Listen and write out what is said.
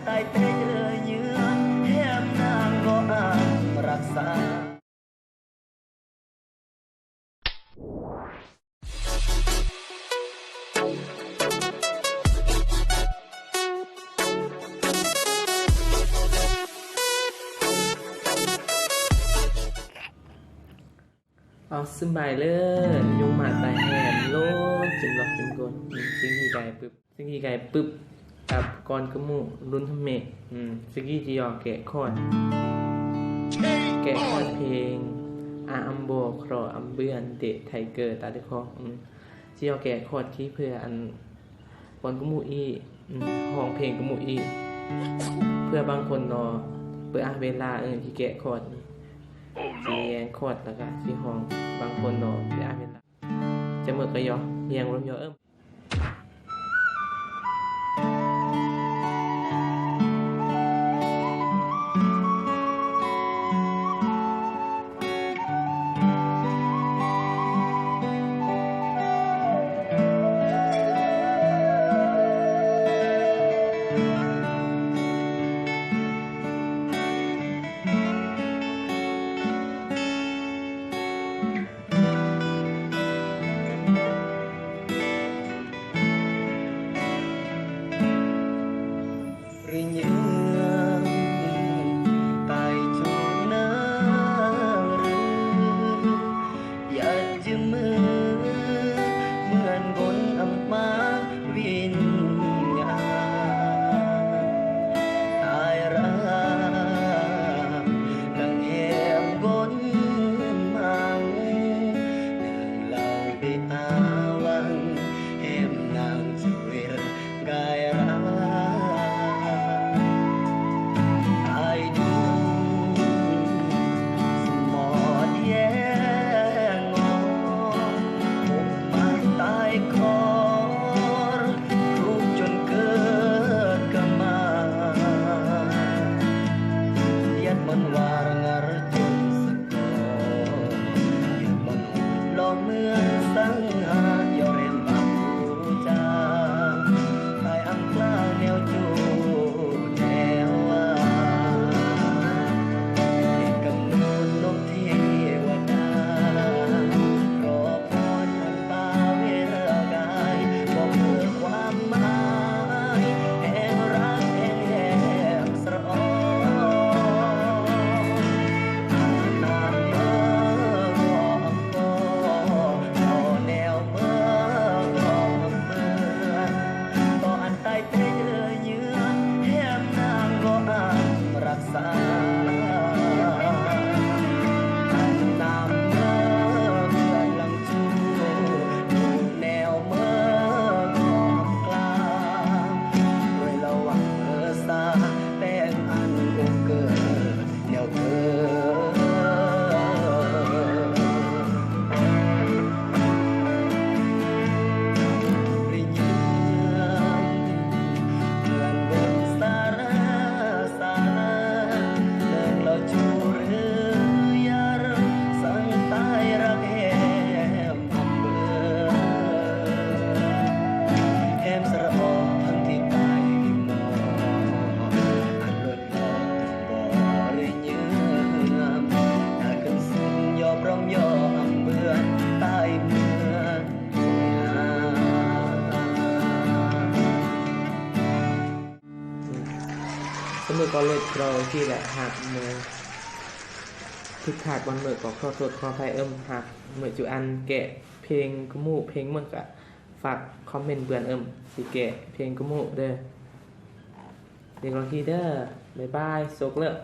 ตายเตยเยือแหมนางก็อ้างรักษาเอาสบายเลยยุงมาตายแหนโลดจิมหลอกจิมกลซิกี้ไก่ปึ๊บกับก้อนกระมูรุนทเมะซิกี้จียอแกะคอดเพลงอัมโบครออัมเบือนเดะไทเกอร์ตาเดคอจียอแกะคอดที่เพื่ออันก้อนกระมูอีห้องเพลงกระมูอีเพื่อบางคนรอเพื่อเวลาที่แกะคอดสีแยงคอดแล้วก็สีห้องบางคนรอเพื่อเวลาจะเมื่อกระยอเรียงรวมยอสมมติก็เลิกเราที่แหละหักมือทุกถาดวันเมื่อก็ขอโทษขออภัยหักเมื่อจุอันแกะเพลงกมูเพลงเมื่อกะฝากคอมเมนต์เบื่อนสิแกะเพลงกมูเด้อเด็กลองทีเด้อบ๊ายบายโซกเลิก